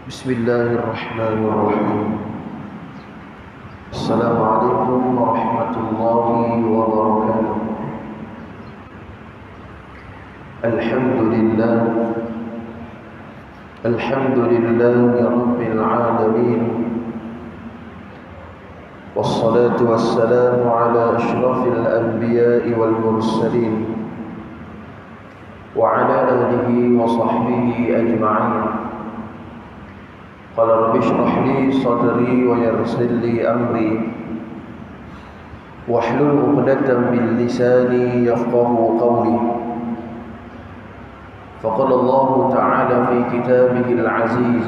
بسم الله الرحمن الرحيم. السلام عليكم ورحمة الله وبركاته. الحمد لله رب العالمين، والصلاة والسلام على أشرف الأنبياء والمرسلين وعلى آله وصحبه أجمعين. قال رب اشرح لي صدري ويسر لي أمري واحلل عقدة من لساني يفقهوا قولي. فقال الله تعالى في كتابه العزيز: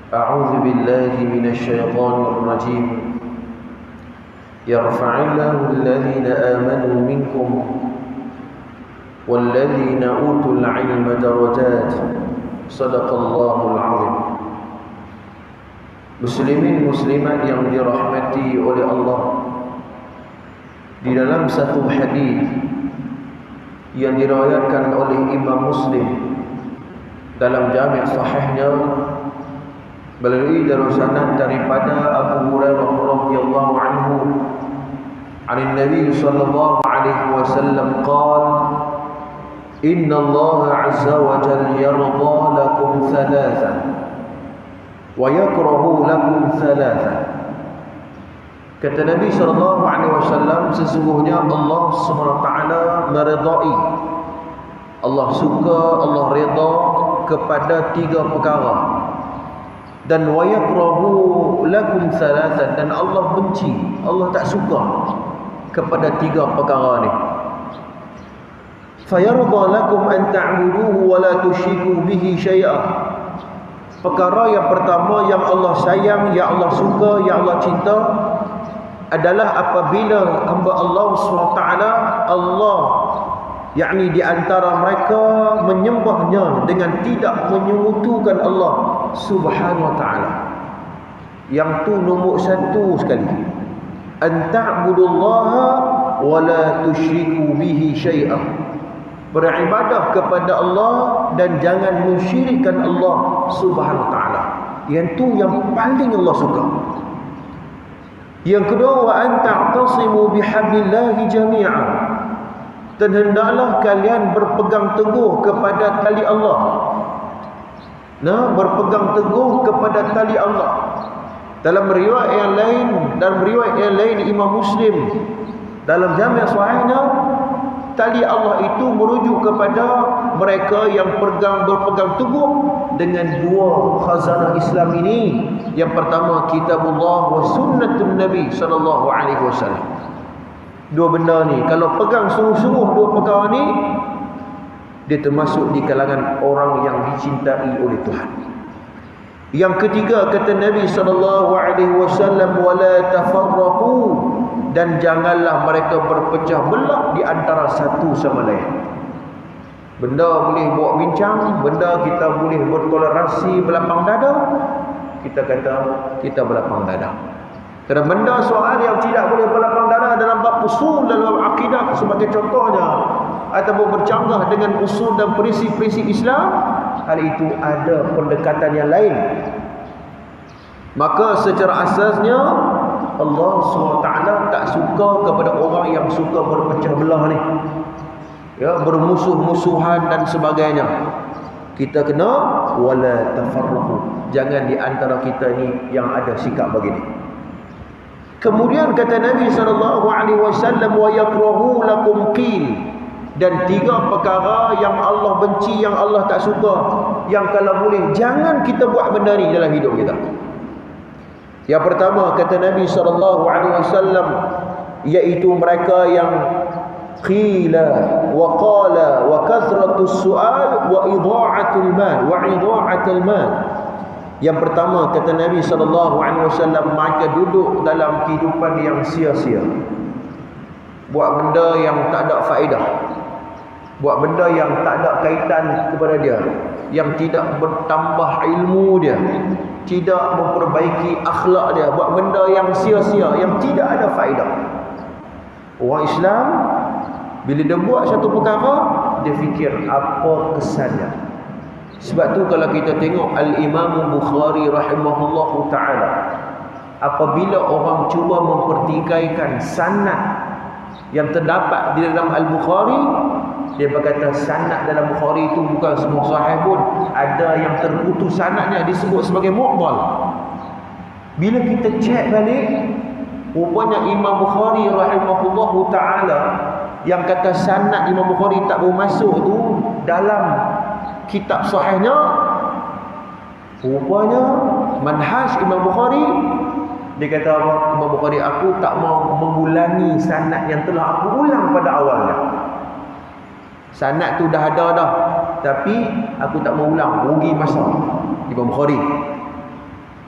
أعوذ بالله من الشيطان الرجيم، يرفع الله الذين آمنوا منكم والذين أوتوا العلم درجات. Sadaqallahul azim. Muslimin muslimat yang dirahmati oleh Allah, di dalam satu hadis yang diriwayatkan oleh Imam Muslim dalam jami' sahihnya melalui sanad daripada Abu Hurairah radhiyallahu anhu, an Nabi sallallahu alaihi wasallam qala: Inna Allah azza wa jalla yarda lakum thalathan wa yakrahu lakum thalathan. Kata Nabi sallallahu alaihi wasallam, sesungguhnya Allah Subhanahu wa taala meridai, Allah suka, Allah redha kepada tiga perkara, dan wa yakrahu lakum thalathan, dan Allah benci, Allah tak suka kepada tiga perkara ni. فَيَرْضَى لَكُمْ أَنْ تَعْبُدُوهُ وَلَا تُشْرِكُوا بِهِ شَيْئًا. Perkara yang pertama yang Allah sayang, yang Allah suka, yang Allah cinta adalah apabila hamba Allah SWT, Allah yakni di antara mereka menyembahnya dengan tidak menyekutukan Allah Subhanahu wa taala. Yang tu nombor satu sekali. An ta'budullaha wa la tusyriku bihi syai'an. Beribadah kepada Allah dan jangan mensyirikkan Allah Subhanahu wa taala. Yang tu yang paling Allah suka. Yang kedua, wa an ta'tasimu bihablillahi jami'an. Dan hendaklah kalian berpegang teguh kepada tali Allah. Berpegang teguh kepada tali Allah. Dalam riwayat yang lain Imam Muslim dalam jami' sahihnya, tali Allah itu merujuk kepada mereka yang berpegang teguh dengan dua khazanah Islam ini. Yang pertama, kitabullah wa sunnatun Nabi sallallahu alaihi wasallam. Dua benda ni kalau pegang sungguh-sungguh, dua perkara ni, dia termasuk di kalangan orang yang dicintai oleh Tuhan. Yang ketiga, kata Nabi sallallahu alaihi wasallam, wala tafarraqu, dan janganlah mereka berpecah belah di antara satu sama lain. Benda boleh buat bincang, benda kita boleh bertoleransi belapang dada, kita kata kita belapang dada. Kerana benda soal yang tidak boleh belapang dada dalam bab usul dalam akidah sebagai contohnya, ataupun bercanggah dengan usul dan prinsip-prinsip Islam, hal itu ada pendekatan yang lain. Maka secara asasnya Allah SWT tak suka kepada orang yang suka berpecah belah ni, bermusuh-musuhan dan sebagainya. Kita kena wala tafarraqu, jangan di antara kita ni yang ada sikap begini. Kemudian kata Nabi SAW, wa yakrahu lakum qil, dan tiga perkara yang Allah benci, yang Allah tak suka, yang kalau boleh jangan kita buat benda ni dalam hidup kita. Yang pertama kata Nabi SAW, iaitu mereka yang qila wa qala wa kathratus su'al wa idha'atul mal. Yang pertama kata Nabi SAW, mereka duduk dalam kehidupan yang sia-sia, buat benda yang tak ada faedah, buat benda yang tak ada kaitan kepada dia, yang tidak bertambah ilmu dia, tidak memperbaiki akhlak dia, buat benda yang sia-sia, yang tidak ada faedah. Orang Islam bila dia buat satu perkara, dia fikir apa kesannya. Sebab tu kalau kita tengok Al-Imam Bukhari rahimahullahu ta'ala, apabila orang cuba mempertikaikan sanad yang terdapat di dalam Al-Bukhari, dia berkata sanad dalam Bukhari itu bukan semua sahih pun, ada yang terputus sanadnya disebut sebagai mu'dhal. Bila kita cek balik, rupanya Imam Bukhari rahimahullahu ta'ala yang kata sanad Imam Bukhari tak bermasuk tu dalam kitab sahihnya, rupanya manhaj Imam Bukhari, dia kata apa? Imam Bukhari, aku tak mau mengulangi sanad yang telah aku ulang pada awalnya. Sanad tu dah ada dah, tapi aku tak mau ulang, rugi masa Imam Bukhari.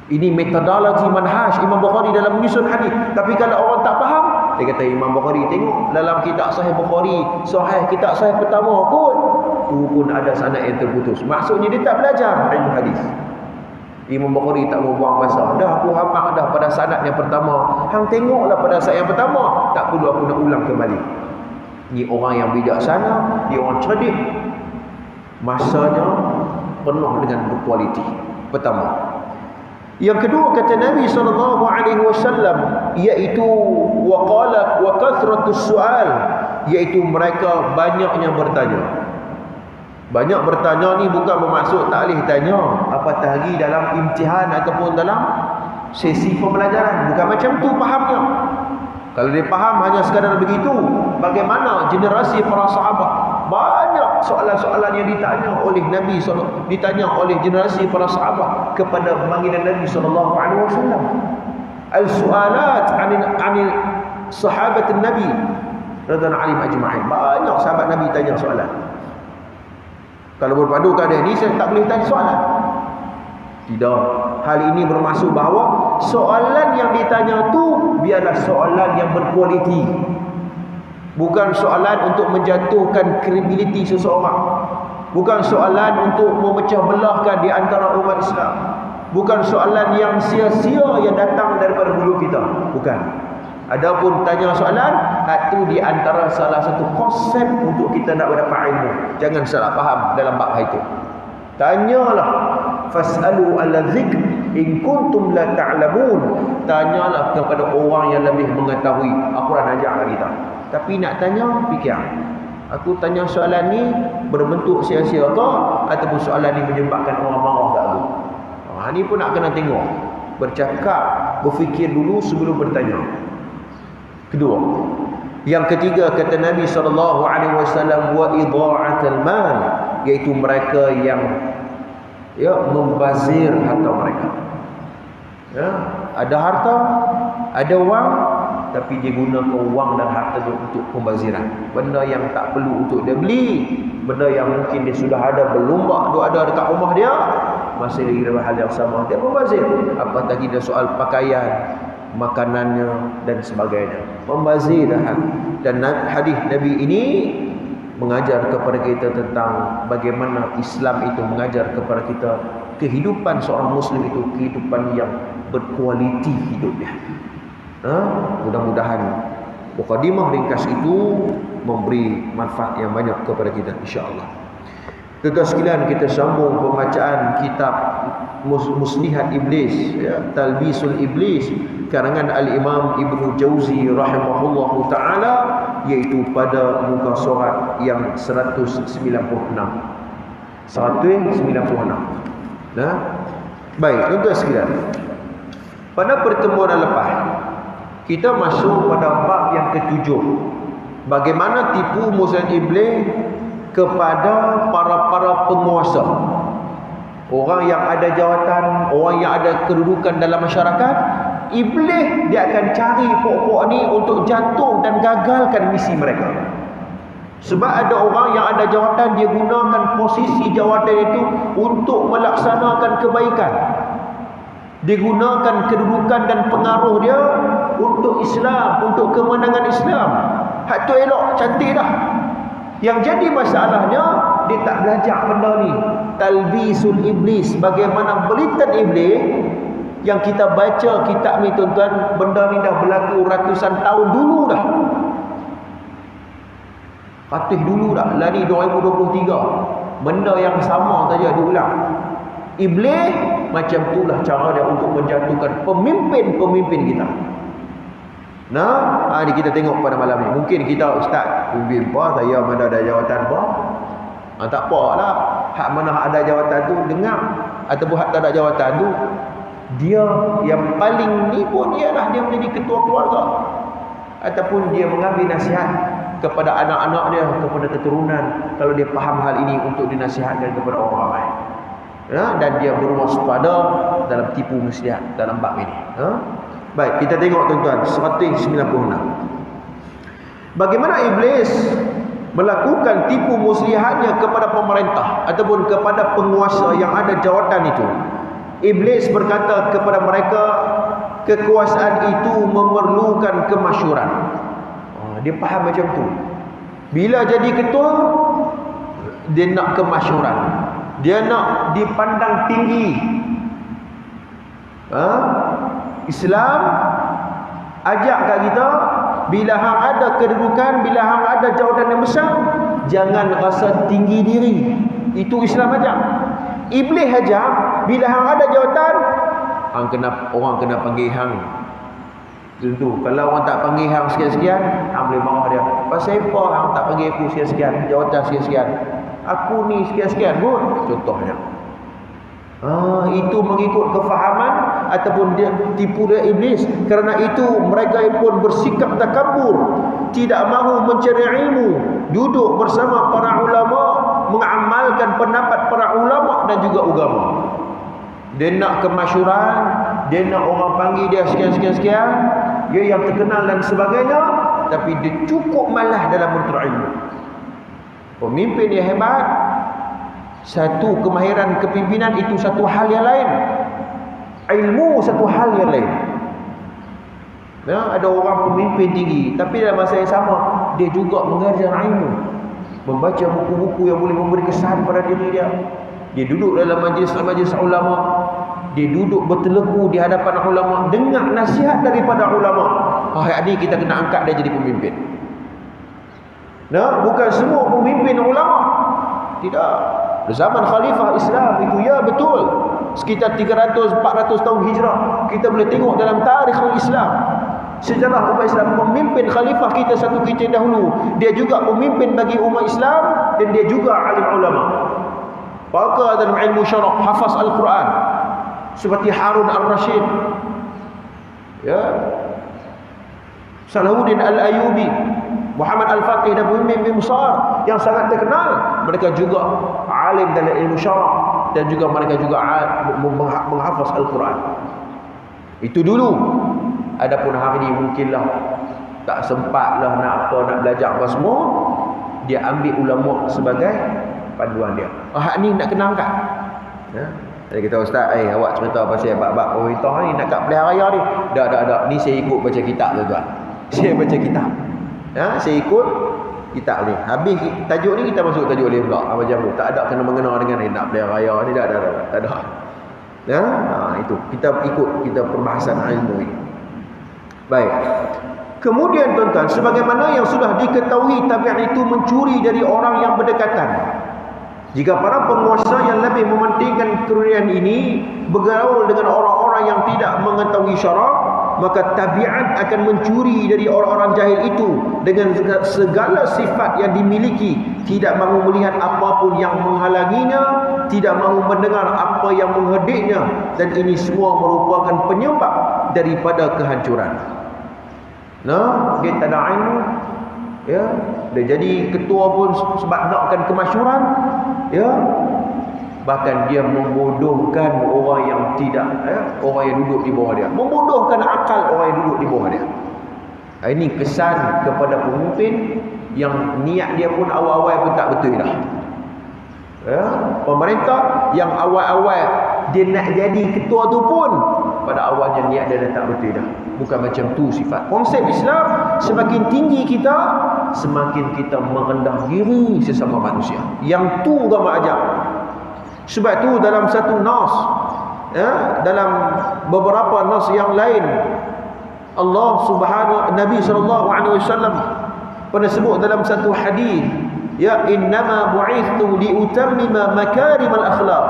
Ini metodologi manhaj Imam Bukhari dalam menyusun hadis. Tapi kalau orang tak faham, dia kata Imam Bukhari, tengok dalam kitab Sahih Bukhari, kitab Sahih pertama tu pun ada sanad yang terputus. Maksudnya dia tak belajar ilmu hadis. Imam Bukhari tak mau buang masa. Dah aku hafal dah pada sanad yang pertama. Hang tengoklah pada sanad yang pertama, tak perlu aku nak ulang kembali. Ni orang yang bijaksana, dia orang cerdik. Masanya penuh dengan berkualiti. Pertama. Yang kedua, kata Nabi SAW, iaitu waqala wa kathratus su'al, iaitu mereka banyaknya bertanya. Banyak bertanya ni bukan bermaksud tak boleh tanya apatah lagi dalam imtihan ataupun dalam sesi pembelajaran. Bukan macam tu fahamnya. Kalau dia faham hanya sekadar begitu, bagaimana generasi para sahabat, banyak soalan-soalan yang ditanya oleh Nabi SAW, ditanya oleh generasi para sahabat kepada baginda Nabi SAW. Al-su'alat anil sahabat Nabi radhiyallahu anhum ajma'in. Banyak sahabat Nabi tanya soalan. Kalau berpadu keadaan ini, saya tak boleh tanya soalan. Tidak. Hal ini bermaksud bahawa soalan yang ditanya tu biarlah soalan yang berkualiti. Bukan soalan untuk menjatuhkan kredibiliti seseorang. Bukan soalan untuk memecah belahkan di antara umat Islam. Bukan soalan yang sia-sia yang datang daripada mulut kita. Bukan. Adapun tanya soalan, itu di antara salah satu konsep untuk kita nak mendapat ilmu. Jangan salah faham dalam bab itu. Tanyalah, fas'alu ala dzikr in kuntum la ta'lamun. Tanyalah kepada orang yang lebih mengetahui. Aku dah ajak kat kita. Tapi nak tanya, fikir. Aku tanya soalan ni berbentuk sia-sia ke ataupun soalan ni menyebabkan orang marah kat aku. Ni pun nak kena tengok. Bercakap, berfikir dulu sebelum bertanya. Kedua, yang ketiga kata Nabi SAW, wa idha'atul mal, iaitu mereka yang membazir harta mereka. Ada harta, ada wang, tapi dia gunakan wang dan harta itu untuk pembaziran. Benda yang tak perlu untuk dia beli, benda yang mungkin dia sudah ada berlumbak, dia ada dekat rumah dia, masih lagi dalam hal yang sama, dia membazir. Apatah kita soal pakaian, makanannya dan sebagainya, membazir. Dan hadis Nabi ini mengajar kepada kita tentang bagaimana Islam itu mengajar kepada kita kehidupan seorang Muslim itu kehidupan yang berkualiti hidupnya. Mudah-mudahan mukadimah ringkas itu memberi manfaat yang banyak kepada kita, insya-Allah. Tuan-tuan sekalian, kita sambung pembacaan kitab Muslihat Iblis, Talbisul Iblis, karangan Al-Imam Ibnu Jauzi rahimahullahu ta'ala, iaitu pada muka surat yang 196. Baik, tuan-tuan sekalian, pada pertemuan yang lepas kita masuk pada bab yang ketujuh, bagaimana tipu muslihat iblis kepada para penguasa, orang yang ada jawatan, orang yang ada kedudukan dalam masyarakat. Iblis dia akan cari pokok ni untuk jatuh dan gagalkan misi mereka. Sebab ada orang yang ada jawatan, dia gunakan posisi jawatan itu untuk melaksanakan kebaikan. Dia gunakan kedudukan dan pengaruh dia untuk Islam, untuk kemenangan Islam. Hak tu elok, cantik dah. Yang jadi masalahnya, dia tak belajar benda ni. Talbisul Iblis, bagaimana belitan iblis. Yang kita baca kitab ni tuan-tuan, benda ni dah berlaku ratusan tahun dulu dah. Ratus dulu dah. Lah ni 2023. benda yang sama saja diulang. Iblis macam itulah cara dia untuk menjatuhkan pemimpin-pemimpin kita. Nah, ni kita tengok pada malam ni. Mungkin kita ustaz pimpin apa, saya mana ada jawatan apa. Tak apalah. Hak mana ada jawatan tu dengar, ataupun hak tak ada jawatan tu, dia yang paling ni pun ialah dia menjadi ketua keluarga, ataupun dia mengambil nasihat kepada anak-anak dia, kepada keturunan, kalau dia faham hal ini untuk dinasihatkan kepada orang ramai. Dan dia berwaspada dalam tipu muslihat dalam bab ini. Baik, kita tengok tuan-tuan 196. Bagaimana iblis melakukan tipu muslihatnya kepada pemerintah ataupun kepada penguasa yang ada jawatan itu. Iblis berkata kepada mereka, kekuasaan itu memerlukan kemasyhuran. Dia faham macam tu. Bila jadi ketua, dia nak kemasyhuran. Dia nak dipandang tinggi. Islam ajak kat kita, bila hang ada kedudukan, bila hang ada jawatan yang besar, jangan rasa tinggi diri. Itu Islam ajak. Iblis ajak, bila hang ada jawatan, orang kena panggil hang. Tentu, kalau orang tak panggil hang sekian-sekian, hang boleh marah dia. Pasal apa hang tak panggil aku sekian-sekian, jawatan sekian-sekian? Aku ni sekian-sekian pun, contohnya. Itu mengikut kefahaman ataupun dia tipu dia iblis. Kerana itu mereka pun bersikap takabur, tidak mahu mencari ilmu, duduk bersama para ulama, mengamalkan pendapat para ulama dan juga agama. Dia nak kemasyhuran, dia nak orang panggil dia sekian-sekian, dia yang terkenal dan sebagainya, tapi dia cukup malah dalam menuntut ilmu. Pemimpin yang hebat, satu kemahiran kepimpinan itu satu hal yang lain, ilmu satu hal yang lain. Ada orang pemimpin tinggi, tapi dalam masa yang sama dia juga mengajar ilmu, membaca buku-buku yang boleh memberi kesan pada diri dia. Dia duduk dalam majlis ulama, dia duduk berteleku di hadapan ulama, dengar nasihat daripada ulama. Hari ini kita kena angkat dia jadi pemimpin. Bukan semua pemimpin ulama. Tidak. Zaman khalifah Islam itu, ya betul, sekitar 300-400 tahun hijrah, kita boleh tengok dalam tarikh Islam, sejarah umat Islam, pemimpin khalifah kita satu kita dahulu, dia juga pemimpin bagi umat Islam dan dia juga alim ulama, pakar dalam ilmu syarah, hafaz Al-Quran, seperti Harun Al-Rashid, Salahuddin Al-Ayubi, Muhammad Al-Faqih dan pemimpin besar yang sangat terkenal. Mereka juga alim dalam ilmu syarah dan juga mereka juga menghafaz Al-Quran. Itu dulu. Adapun hari ini mungkinlah tak sempatlah nak belajar apa semua, dia ambil ulama sebagai panduan dia. Hak ni nak kena angkat. Jadi kita ustaz, awak cerita pasal bab-bab pemerintah ni nak kat pilihan raya ni. Tak. Ni saya ikut baca kitab tuan-tuan. Saya baca kitab. Saya ikut kitab ni. Habis tajuk ni kita masuk tajuk lain pula. Macam tu. Tak ada kena-mengena dengan nak pilihan raya ni. Tak ada. Itu. Kita ikut kita perbahasan ilmu ini. Baik. Kemudian tuan-tuan, sebagaimana yang sudah diketahui tabiat itu mencuri dari orang yang berdekatan. Jika para penguasa yang lebih mementingkan kerunian ini bergaul dengan orang-orang yang tidak mengetahui syarak, maka tabiat akan mencuri dari orang-orang jahil itu dengan segala sifat yang dimiliki, tidak mahu melihat apapun yang menghalanginya, tidak mahu mendengar apa yang menghediknya, dan ini semua merupakan penyebab daripada kehancuran. Dia tak ada ilmu, dia jadi ketua pun sebab nakkan kemasyhuran, bahkan dia membodohkan orang yang tidak, orang yang duduk di bawah dia, membodohkan akal orang yang duduk di bawah dia. Ini kesan kepada pemimpin yang niat dia pun awal-awal pun tak betul dah. Pemerintah yang awal-awal dia nak jadi ketua tu pun pada awalnya niat dia dah tak betul dah. Bukan macam tu sifat. Konsep Islam, semakin tinggi kita, semakin kita merendah diri sesama manusia. Yang tu agama ajar. Sebab tu dalam satu nas, dalam beberapa nas yang lain, Nabi SAW pernah sebut dalam satu hadis, ya innama bu'ithu liutammima makarimal akhlaq.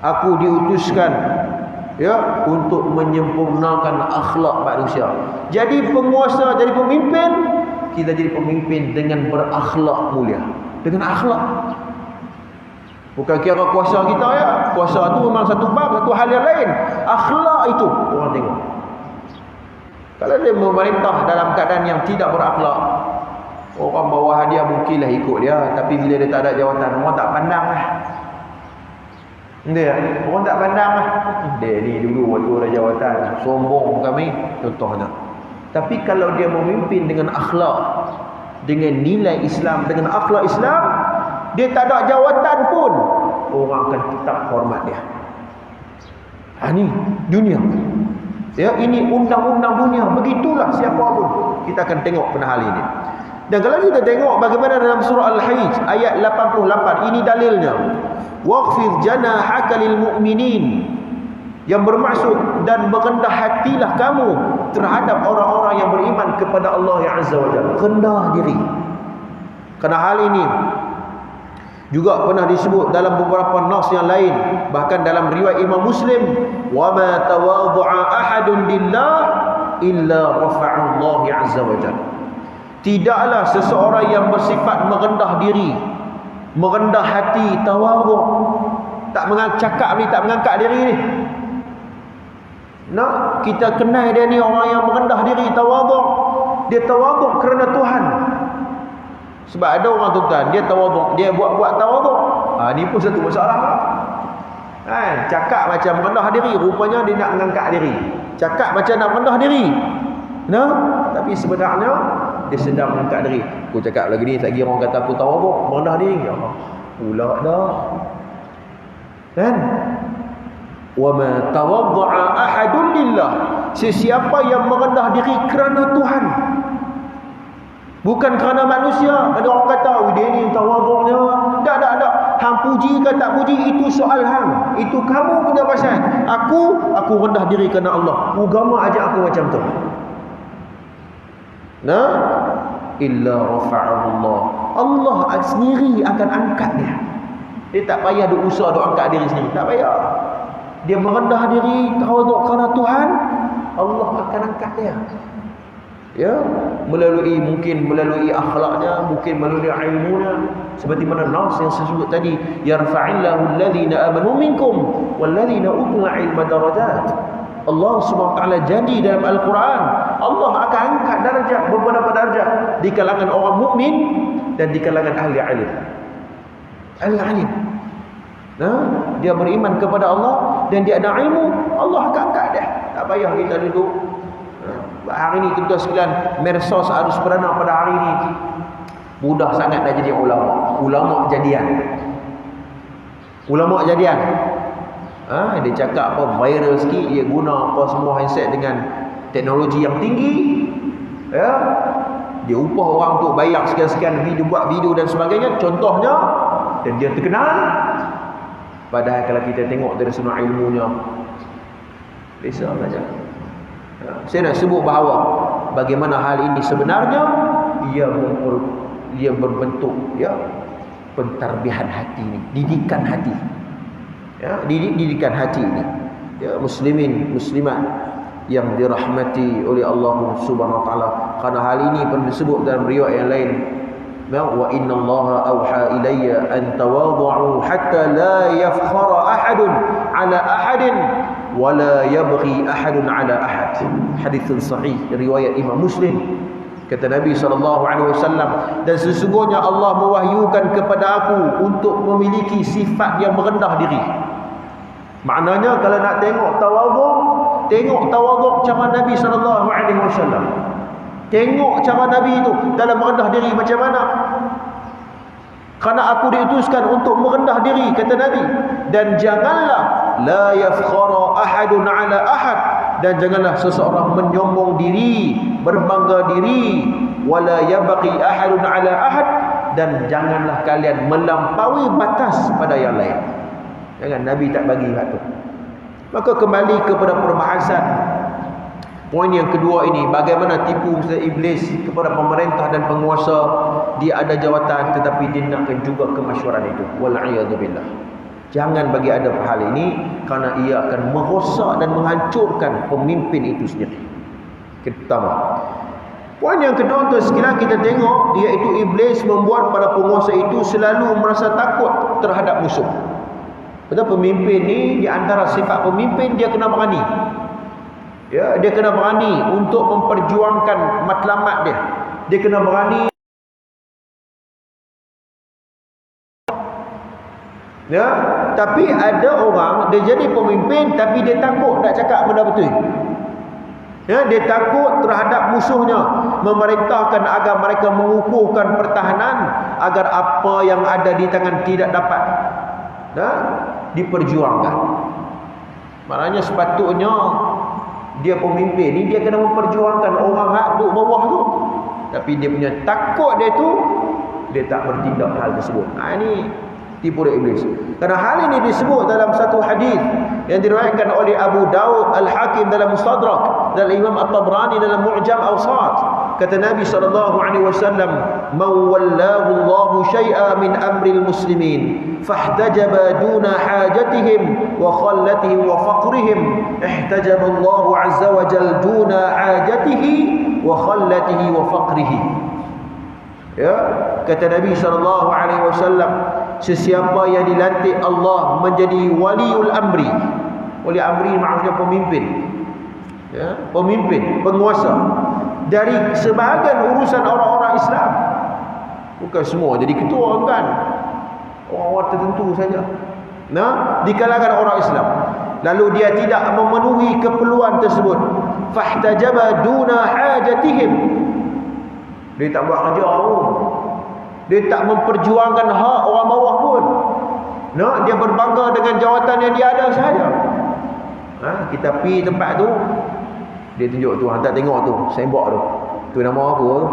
Aku diutuskan ya untuk menyempurnakan akhlak manusia. Jadi penguasa, jadi pemimpin, kita jadi pemimpin dengan berakhlak mulia, dengan akhlak. Bukan kira kuasa kita ya, kuasa tu memang satu bab, satu hal yang lain. Akhlak itu orang tengok. Kalau dia memerintah dalam keadaan yang tidak berakhlak, orang bawah dia mungkinlah ikut dia, tapi bila dia tak ada jawatan, orang tak pandang lah. Dia, orang tak pandang lah. Dia ni dulu waktu ada jawatan, sombong kami, contohnya. Tapi kalau dia memimpin dengan akhlak, dengan nilai Islam, dengan akhlak Islam, dia tak ada jawatan pun, orang akan tetap hormat dia. Ini dunia. Ya, ini undang-undang dunia. Begitulah siapa pun. Kita akan tengok pada hal ini. Dan kalau kita tengok bagaimana dalam surah Al-Hajj ayat 88, ini dalilnya. Waqfid janahaka lil mu'minin, yang bermaksud dan merendah hatilah kamu terhadap orang-orang yang beriman kepada Allah yang Azza wa Jalla. Rendah diri. Kerana hal ini juga pernah disebut dalam beberapa nas yang lain, bahkan dalam riwayat Imam Muslim, wa ma tawadhu'a ahadun lillah illa rafa'ahu Allah Azza wa Jalla. Tidaklah seseorang yang bersifat merendah diri, merendah hati, tawadhu', tak mengangkat ni, tak mengangkat diri ni. Nak kita kenal dia ni orang yang merendah diri, tawadhu'. Dia tawadhu' kerana Tuhan. Sebab ada orang tuan, dia tawadhu', dia buat tawadhu'. Ni pun satu masalah. Cakap macam rendah diri, rupanya dia nak mengangkat diri. Cakap macam nak rendah diri. Tapi sebenarnya dia sedang mengangkat diri. Aku cakap lagi ni, tak kira orang kata aku tawadhu', merendah diri. Ya Allah, pula dah. Kan? Wa ma tawadda'a ahadun lillah. Sesiapa yang merendah diri kerana Tuhan, bukan kerana manusia. Ada orang kata, dia ni tawadhu'nya. Tak. Hang puji ke tak puji, itu soal hang. Itu kamu punya pasal. Aku rendah diri kerana Allah. Agama ajak aku macam tu. Illa rafa'ahu Allah. Allah sendiri akan angkat dia. Dia tak payah duk usaha duk angkat diri sendiri. Tak payah. Dia merendah diri tawaduk kerana Tuhan, Allah akan angkat dia. Ya, mungkin melalui akhlaknya, mungkin melalui ilmunya, seperti mana nas yang saya sebut tadi, yarfa'illahu alladhina amanu minkum walladhina utul ilma darajat. Allah Subhanahu wa taala janji dalam Al-Quran, Allah akan angkat darjat, beberapa darjat di kalangan orang mukmin dan di kalangan ahli ilmu. Ahli ilmu. Dia beriman kepada Allah dan dia ada ilmu, Allah akan angkat dia. Tak payah kita duduk. Hari ini tuan-tuan sekalian, medsos harus beranak pada hari ini. Mudah sangat dah jadi ulama. Ulama jadian. Dia cakap apa viral sikit, dia guna apa semua handset dengan teknologi yang tinggi. Ya. Dia upah orang untuk bayar sekian-sekian video, buat video dan sebagainya, contohnya, dan dia terkenal. Padahal kalau kita tengok dari sudut ilmunya, biasa saja. Saya nak sebut bahawa bagaimana hal ini sebenarnya ia berbentuk pentarbihan hati ini, didikan hati. Didikan hati ini. Muslimin, muslimat yang dirahmati oleh Allah Subhanahu wa taala. Kerana hal ini pun disebut dalam riwayat yang lain, wa inna Allaha auha ilayya an tawadhu hatta la yafkhara ahadun ala ahadin wa la yabghi ahadun ala ahad. Hadis sahih riwayat Imam Muslim. Kata Nabi SAW, dan sesungguhnya Allah mewahyukan kepada aku untuk memiliki sifat yang merendah diri. Maknanya kalau nak tengok tawadhu cara Nabi SAW. Tengok cara Nabi itu dalam merendah diri macam mana. Kerana aku diutuskan untuk merendah diri, kata Nabi. Dan janganlah la yafkhara ahadun ala ahad, dan janganlah seseorang menyombong diri, berbangga diri, wala yabqi ahadun ala ahad, dan janganlah kalian melampaui batas pada yang lain. Jangan, Nabi tak bagi hak tu. Maka kembali kepada perbahasan Poin yang kedua ini, bagaimana tipu iblis kepada pemerintah dan penguasa. Dia ada jawatan tetapi dia nakkan juga kemasyhuran itu. Wal'iyadzubillah. Jangan bagi ada hal ini, kerana ia akan merosak dan menghancurkan pemimpin itu sendiri. Pertama. Poin yang kedua tu sekiranya kita tengok, iaitu iblis membuat para penguasa itu selalu merasa takut terhadap musuh. Betul, pemimpin ni di antara sifat pemimpin, dia kena berani. Ya, dia kena berani untuk memperjuangkan matlamat dia. Dia kena berani. Ya, tapi ada orang dia jadi pemimpin tapi dia takut nak cakap benda betul. Ya, dia takut terhadap musuhnya, memerintahkan agar mereka mengukuhkan pertahanan agar apa yang ada di tangan tidak dapat diperjuangkan. Maknanya sepatutnya dia pemimpin ni dia kena memperjuangkan orang hak duduk bawah tu. Tapi dia punya takut dia tu, dia tak bertindak hal tersebut. Ini tipu daya iblis. Kerana hal ini disebut dalam satu hadis yang diriwayatkan oleh Abu Daud, Al-Hakim dalam Mustadrak, dan Imam At-Tabrani dalam Mu'jam Awsat. Kata Nabi SAW, "Man wallahu Allahu syai'a min amril muslimin fahtajaba duna hajatihim wa khallatihim wa faqrihim, ihtajaba Allahu azza wa jalla duna hajatihi wa khallatihi wa faqrihi." Ya, kata Nabi SAW, sesiapa yang dilantik Allah menjadi waliul amri. Wali amri maksudnya pemimpin. Ya, pemimpin, penguasa dari sebahagian urusan orang-orang Islam. Bukan semua jadi ketua, kan? Orang-orang tertentu saja. Di kalangan orang Islam. Lalu dia tidak memenuhi keperluan tersebut. Fahtajaba duna hajatihim. Dia tak buat kerja pun. Dia tak memperjuangkan hak orang bawah pun. Dia berbangga dengan jawatan yang dia ada sahaja. Kita pergi tempat tu, dia tunjuk tu, tak tengok tu, sembok tu. Tu nama aku tu.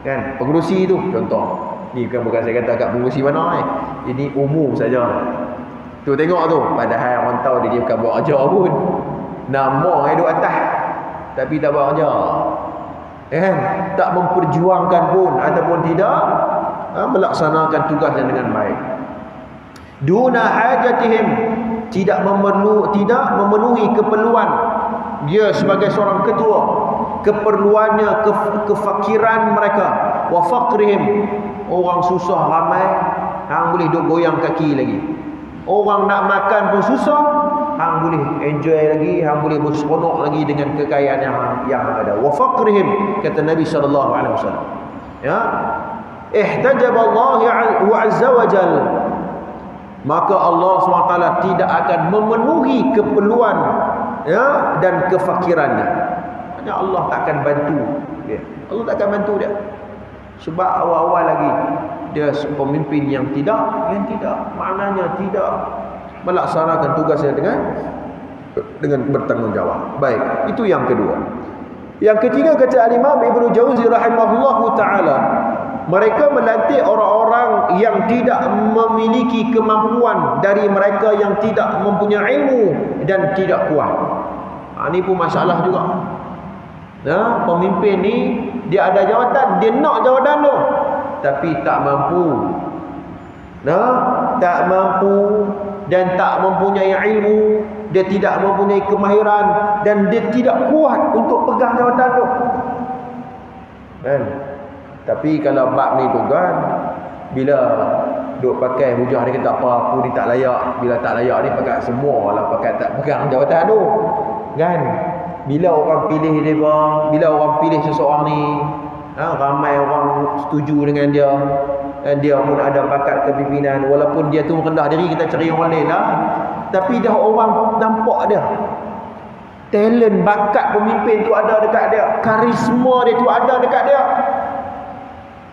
Kan? Pengerusi tu contoh. Ni bukan saya kata kat pengerusi mana ini umum saja. Tu tengok tu, padahal orang tahu dia bukan buat kerja pun. Nama yang duduk atas tapi tak buat kerja. Tak memperjuangkan pun ataupun tidak melaksanakan tugasnya dengan baik. Duna hajatihim, tidak memenuhi keperluan dia sebagai seorang ketua, keperluannya, kefakiran mereka. Wa faqrihim, orang susah ramai, hang boleh duk goyang kaki lagi. Orang nak makan pun susah, hang boleh enjoy lagi, hang boleh berseronok lagi dengan kekayaan yang ada. Wa faqrihim, kata Nabi SAW. Ya, ihtajab Allah azza wa jal, maka Allah SWT tidak akan memenuhi keperluan dan kefakirannya. Hanya Allah tak akan bantu dia. Allah tak akan bantu dia. Sebab awal-awal lagi dia pemimpin yang tidak maknanya tidak melaksanakan tugasnya dengan bertanggungjawab. Baik, itu yang kedua. Yang ketiga, kata Al-Imam Ibnu Jauzi rahimahullahu taala, mereka melantik orang-orang yang tidak memiliki kemampuan dari mereka yang tidak mempunyai ilmu dan tidak kuat. Ini pun masalah juga. Pemimpin ni dia ada jawatan, dia nak jawatan tu, tapi tak mampu. Tak mampu dan tak mempunyai ilmu, dia tidak mempunyai kemahiran dan dia tidak kuat untuk pegang jawatan tu. Tapi kalau bab ni tu kan, bila duk pakai hujah dia kata apa aku ni tak layak, bila tak layak ni pakai semua lah pakai tak pegang jawatan tu. Kan? Bila orang pilih dia, bila orang pilih seseorang ni, ramai orang setuju dengan dia, dan dia pun ada bakat kepimpinan, walaupun dia tu rendah diri, kita cari orang lain lah, tapi dah orang nampak dia, talent, bakat pemimpin tu ada dekat dia, karisma dia tu ada dekat dia.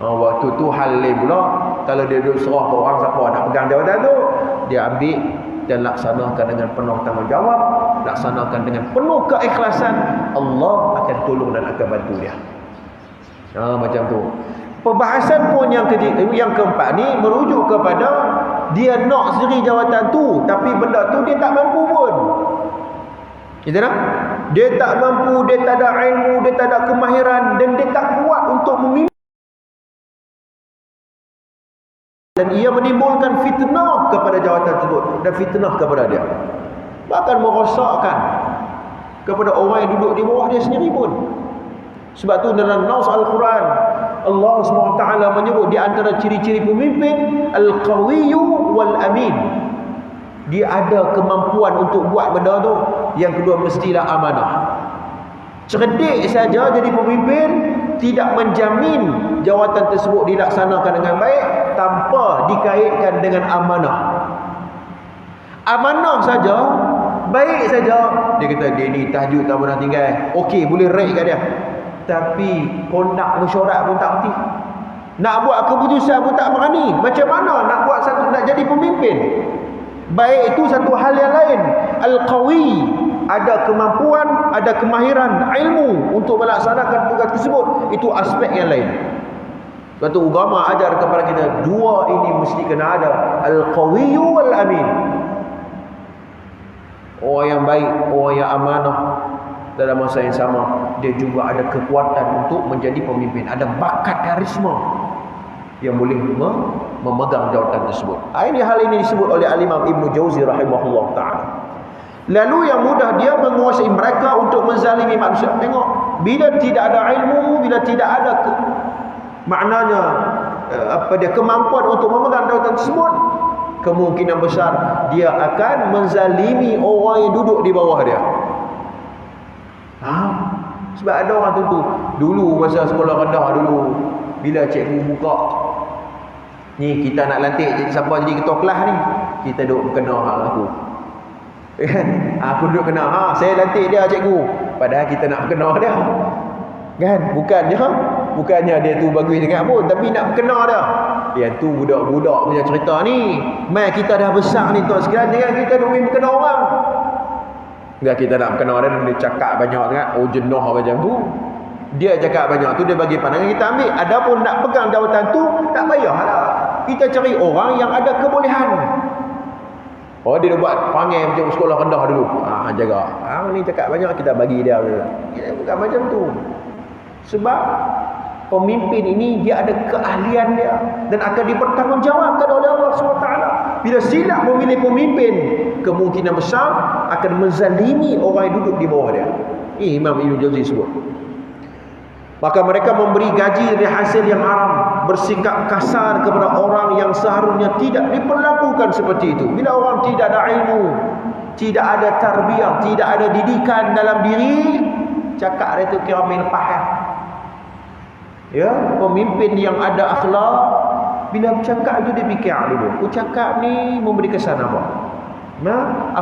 Waktu tu hal lain pula. Kalau dia duduk serah ke orang siapa nak pegang jawatan tu, dia ambil dan laksanakan dengan penuh tanggungjawab, laksanakan dengan penuh keikhlasan, Allah akan tolong dan akan bantu dia. Macam tu. Perbahasan pun yang keempat ni merujuk kepada dia nak sendiri jawatan tu, tapi benda tu dia tak mampu pun. Kita nak? dia tak mampu, dia tak ada ilmu, dia tak ada kemahiran, dan dia tak kuat untuk memimpin, dan ia menimbulkan fitnah kepada jawatan tersebut dan fitnah kepada dia, bahkan merosakkan kepada orang yang duduk di bawah dia sendiri pun. Sebab tu dalam nas Al-Quran Allah SWT menyebut di antara ciri-ciri pemimpin al-qawiyyu wal amin. Dia ada kemampuan untuk buat benda tu. Yang kedua, mestilah amanah. Cerdik saja jadi pemimpin tidak menjamin jawatan tersebut dilaksanakan dengan baik tanpa dikaitkan dengan amanah. Amanah saja, baik saja, dia kata dia ni tahajud tak pernah tinggal, okey, boleh rate kat dia. Tapi kondak mesyuarat pun tak erti, nak buat keputusan pun tak berani. Macam mana nak buat satu, nak jadi pemimpin? Baik itu satu hal yang lain. Al-qawi, ada kemampuan, ada kemahiran, ilmu untuk melaksanakan tugas tersebut, itu aspek yang lain. Sebab tu agama ajar kepada kita dua ini mesti kena ada, al-qawiyyu wal amin. Orang yang baik, orang yang amanah, dalam masa yang sama dia juga ada kekuatan untuk menjadi pemimpin, ada bakat karisma yang boleh memegang jawatan tersebut. Ini hal ini disebut oleh Al-Imam Ibn Jauzi rahimahullah ta'ala. Lalu yang mudah dia menguasai mereka untuk menzalimi manusia. Tengok, bila tidak ada ilmu, bila tidak ada maknanya kemampuan untuk memegang jawatan tersebut, kemungkinan besar dia akan menzalimi orang yang duduk di bawah dia. Sebab ada orang tu dulu masa sekolah rendah dulu, bila cikgu buka ni kita nak lantik siapa jadi ketua kelas ni, kita duduk kena hal aku. Aku duduk kena, saya lantik dia cikgu, padahal kita nak kena dia. Kan? Bukannya dia tu bagus sangat pun, tapi nak kena dia. Yang tu budak-budak punya cerita ni. Mai kita dah besar ni tuan sekalian, jangan kita duk kena orang. Enggak, kita nak kena dia cakap banyak sangat, jenuh macam tu. Dia cakap banyak tu, dia bagi pandangan, kita ambil. Adapun nak pegang jawatan tu, tak payahlah. Kita cari orang yang ada kebolehan. Dia buat panggil macam sekolah rendah dulu. Jaga. Ni cakap banyak, kita bagi dia. Bukan macam tu. Sebab pemimpin ini dia ada keahlian dia dan akan dipertanggungjawabkan oleh Allah SWT. Bila silap memilih pemimpin, kemungkinan besar akan menzalimi orang yang duduk di bawah dia. Ini Imam Ibn Jauzi sebut. Maka mereka memberi gaji dari hasil yang haram, bersikap kasar kepada orang yang seharusnya tidak diperlakukan seperti itu. Bila orang tidak ada ilmu, tidak ada tarbiyah, tidak ada didikan dalam diri, cakap dia tu kira main pahal. Ya, pemimpin yang ada akhlak, bila bercakap tu dia fikir dulu, aku cakap ni memberi kesan apa?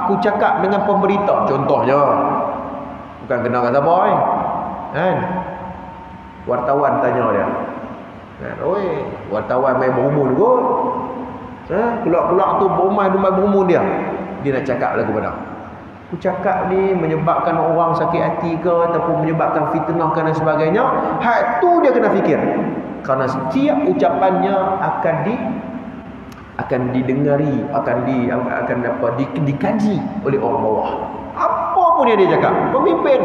Aku cakap dengan pemberita contohnya, bukan kenal siapa kan? Wartawan tanya dia, oi, wartawan main berumur kot, keluar-keluar tu berumur dia nak cakap lagu mana? Aku cakap ni menyebabkan orang sakit hati ke, ataupun menyebabkan fitnah dan sebagainya. Hak tu dia kena fikir, kerana setiap ucapannya akan didengari, akan dikaji oleh orang bawah. Apa pun yang dia cakap, pemimpin.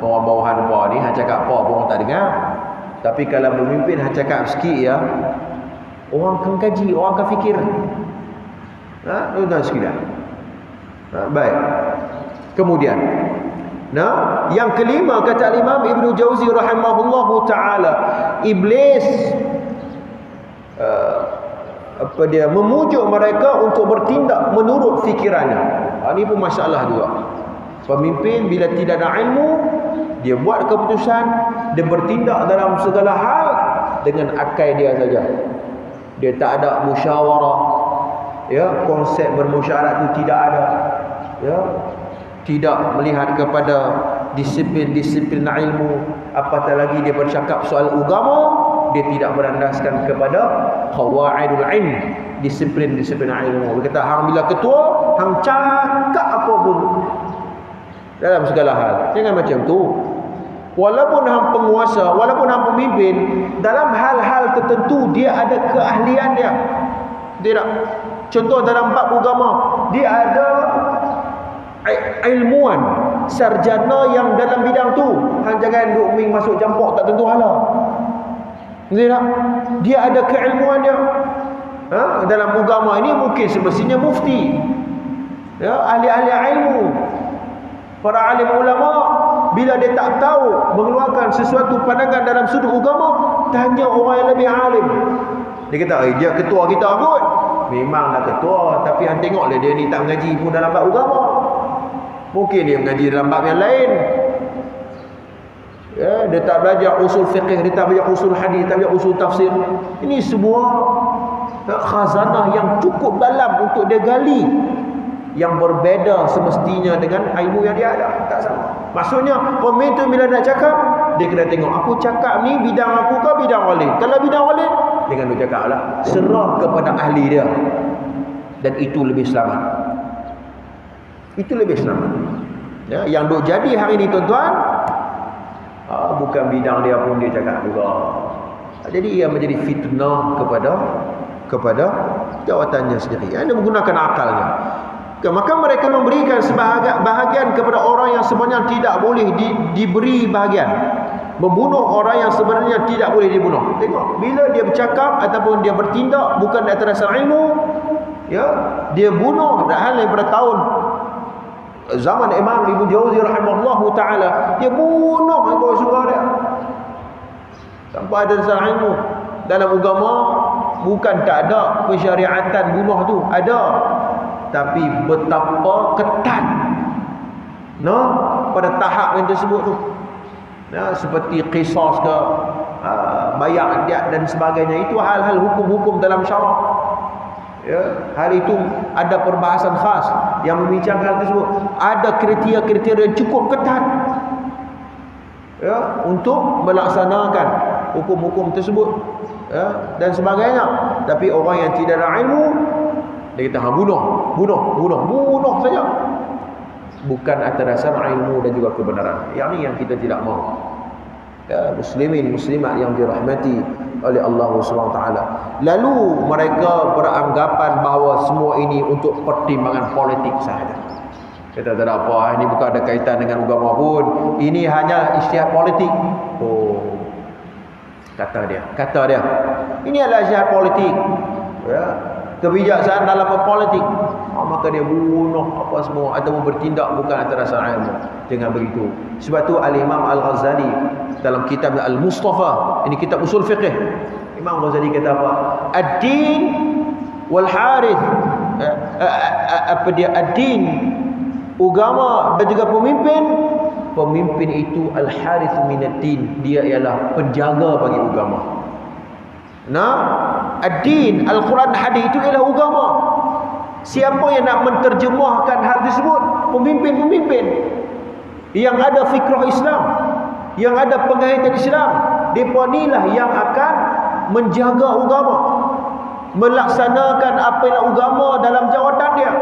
Orang bawahan apa ni, hak cakap apa pun orang tak dengar. Tapi kalau pemimpin hak cakap sikit ya, orang akan kaji, orang akan fikir. Tuan sekalian. Baik. Kemudian, yang kelima kata Imam Ibn Jauzi rahimahullahu taala, iblis dia memujuk mereka untuk bertindak menurut fikirannya. Ini pun masalah juga. Pemimpin bila tidak ada ilmu, dia buat keputusan, dia bertindak dalam segala hal dengan akal dia saja. Dia tak ada musyawarah, ya, konsep bermusyawarah itu tidak ada, ya, tidak melihat kepada disiplin ilmu, apatah lagi dia bercakap soal agama, dia tidak berandaskan kepada qawaidul ilm, disiplin ilmu. Dia kata hang bila ketua, hang cakap apa pun dalam segala hal. Jangan macam tu. Walaupun hang penguasa, walaupun hang pemimpin, dalam hal-hal tertentu dia ada keahlian dia. Dia tak. Contoh dalam bab agama, dia ada ilmuwan, sarjana yang dalam bidang tu. Hang jangan duk ming masuk campur tak tentu hala. Betul tak? Dia ada keilmuan dia. Dalam agama ini mungkin semestinya mufti. Ya, ahli-ahli ilmu. Para alim ulama bila dia tak tahu mengeluarkan sesuatu pandangan dalam sudut agama, tanya orang yang lebih alim. Dia kata, dia ketua kita kot. Memanglah ketua, tapi hang tengoklah dia ni tak mengaji pun dalam bab agama. Mungkin dia mengaji dalam bab yang lain. Ya, dia tak belajar usul fiqh, dia tak belajar usul hadis, tak belajar usul tafsir. Ini semua khazanah yang cukup dalam untuk dia gali, yang berbeza semestinya dengan ilmu yang dia ada. Tak sama. Maksudnya pemimpin bila nak cakap, dia kena tengok aku cakap ni bidang aku ke bidang wali. Kalau bidang wali, dia kena cakap lah, serah kepada ahli dia. Dan itu lebih selamat. Itu lebih selamat. Ya, yang duk jadi hari ni tuan-tuan, bukan bidang dia pun dia cakap juga. Jadi ia menjadi fitnah kepada jawatannya sendiri. Dia menggunakan akalnya. Maka mereka memberikan bahagian kepada orang yang sebenarnya tidak boleh diberi bahagian. Membunuh orang yang sebenarnya tidak boleh dibunuh. Tengok, bila dia bercakap ataupun dia bertindak bukan di atas dasar ilmu, ya, dia bunuh. Padahal daripada tahun zaman Imam Ibn Jauzi rahimahullahu ta'ala, dia bunuh anggota surga dia tanpa ada dasar ilmu. Dalam agama bukan tak ada pensyariatan bunuh tu, ada, tapi betapa ketat pada tahap yang tersebut tu. Seperti qisas ke, bayar diat dan sebagainya. Itu hal-hal hukum-hukum dalam syarak. Ya, hal itu ada perbahasan khas yang membincangkan hal tersebut. Ada kriteria-kriteria cukup ketat, ya, untuk melaksanakan hukum-hukum tersebut, ya, dan sebagainya. Tapi orang yang tidak ada ilmu, dia kata bunuh saja, bukan atas dasar ilmu dan juga kebenaran. Yang ni yang kita tidak mahu. Ya, muslimin muslimat yang dirahmati oleh Allah SWT. Lalu mereka beranggapan bahawa semua ini untuk pertimbangan politik sahaja. Kita tak ada apa, ini bukan ada kaitan dengan agama pun, ini hanya ijtihad politik. Kata dia ini adalah ijtihad politik, ya, kebijaksanaan dalam politik. Maka dia bunuh apa semua ataupun bertindak bukan atas dasar ilmu. Dengan begitu, sebab tu Al-Imam Al-Ghazali dalam kitab Al-Mustafa, ini kitab usul fiqh, Imam Ghazali kata apa? Ad-din wal harith, ad-din, agama dan juga pemimpin itu al-harith minad-din, dia ialah penjaga bagi agama. Ad-din, Al-Quran, hadis itu ialah agama. Siapa yang nak menterjemahkan hal tersebut? Pemimpin-pemimpin yang ada fikrah Islam, yang ada pengajian Islam. Mereka inilah yang akan menjaga agama, melaksanakan apa yang agama dalam jawatan dia.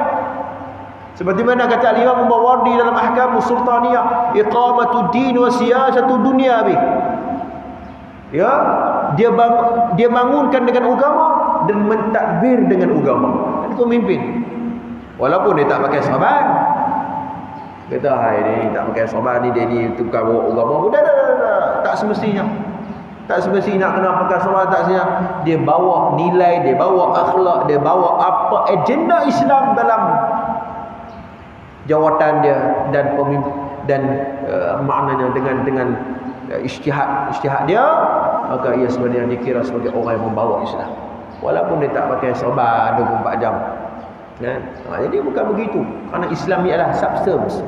Seperti mana kata Imam Mawardi dalam Ahkam Sultaniyah, iqamatu din wa siyasatu dunya bih. Ya, dia bangunkan dengan agama dan mentadbir dengan agama. Ini pemimpin. Walaupun dia tak pakai sahabat, kata ini tak pakai sahabat ni, dia ni tukar bawa agama. Dah. Tak semestinya. Tak semestinya nak kena pakai sahabat, tak semestinya. Dia bawa nilai, dia bawa akhlak, dia bawa apa agenda Islam dalam jawatan dia dan pemimpin, dan maknanya dengan ijtihad dia, maka ia sebenarnya dikira sebagai orang yang membawa Islam walaupun dia tak pakai sorban 24 jam, kan? Jadi bukan begitu, kerana Islam ni adalah substance,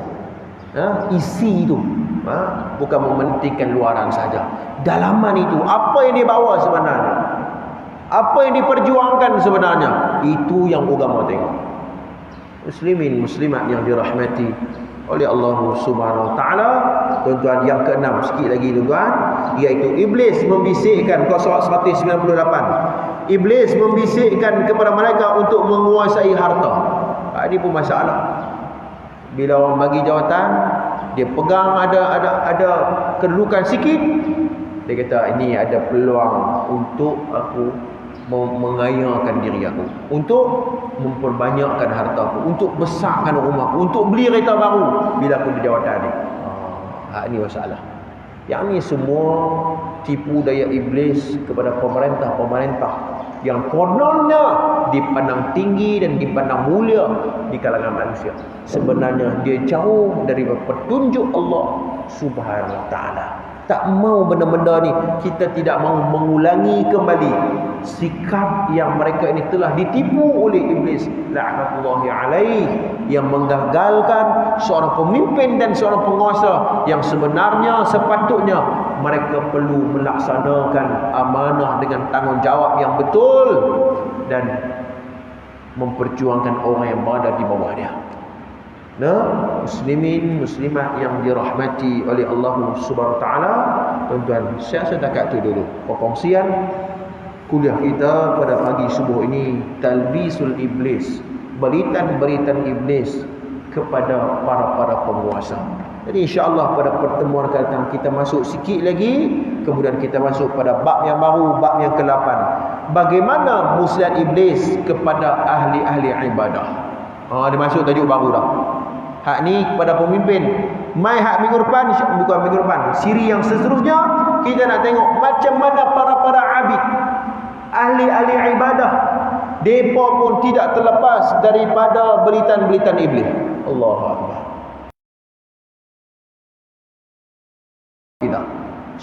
isi itu, bukan mementingkan luaran saja. Dalaman itu, apa yang dia bawa sebenarnya, apa yang diperjuangkan sebenarnya, itu yang agama tengok. Muslimin muslimat yang dirahmati oleh Allah Subhanahu Wa Taala. Tuan-tuan, yang keenam sikit lagi tuan, iaitu iblis membisikkan, surah 198. Iblis membisikkan kepada mereka untuk menguasai harta. Ini pun masalah. Bila orang bagi jawatan, dia pegang ada kedudukan sikit, dia kata ini ada peluang untuk aku mengayakan diri aku, untuk memperbanyakkan harta aku, untuk besarkan rumah aku, untuk beli kereta baru bila aku di jawatan ni. Ini masalah. Yang ni semua tipu daya iblis kepada pemerintah-pemerintah yang kononnya dipandang tinggi dan dipandang mulia di kalangan manusia. Sebenarnya dia jauh dari petunjuk Allah Subhanahu wa taala. Tak mau benda-benda ni, kita tidak mau mengulangi kembali sikap yang mereka ini telah ditipu oleh iblis laknatullahi alaih, yang menggagalkan seorang pemimpin dan seorang penguasa yang sebenarnya sepatutnya mereka perlu melaksanakan amanah dengan tanggungjawab yang betul dan memperjuangkan orang yang berada di bawah dia. Muslimin muslimat yang dirahmati oleh Allah Subhanahu wa taala, tuan-tuan, saya setakat itu dulu perkongsian kuliah kita pada pagi subuh ini, talbisul iblis, beritan-beritan iblis kepada para penguasa. Jadi insya-Allah pada pertemuan akan datang kita masuk sikit lagi, kemudian kita masuk pada bab yang baru, bab yang ke-8. Bagaimana muslihat iblis kepada ahli-ahli ibadah. Dia masuk tajuk baru dah. Hak ni kepada pemimpin. Mai hak minggu depan, bukan minggu depan, siri yang seterusnya kita nak tengok macam mana para abid, ahli-ahli ibadah, depa pun tidak terlepas daripada beritan-beritan iblis. Allahu akbar.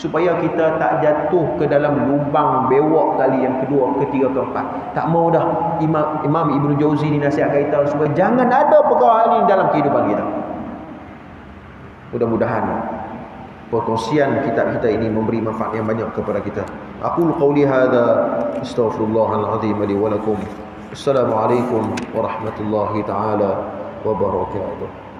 Supaya kita tak jatuh ke dalam lubang bewak kali yang kedua, ketiga, keempat. Tak mau dah. Imam Ibnu Jauzi ni nasihat kita supaya jangan ada perkara ini dalam kehidupan kita. Mudah-mudahan perkongsian kitab kita ini memberi manfaat yang banyak kepada kita. Aqulu qawli hadza, astaghfirullahal azim li wa lakum. Assalamualaikum warahmatullahi taala wabarakatuh.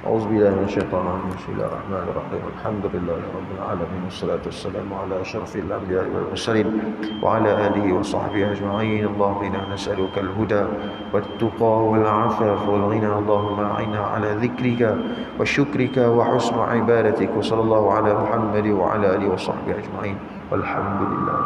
أعوذ بالله من الشيطان الرجيم. بسم الله الرحمن الرحيم. الحمد لله رب العالمين والصلاة والسلام على أشرف الأنبياء والمرسلين وعلى آله وصحبه أجمعين. اللهم إنا نسألك الهدى والتقى والعفاف والغنى. اللهم أعنا على ذكرك وشكرك وحسن عبادتك. وصلى الله على محمد وعلى آله وصحبه أجمعين والحمد لله.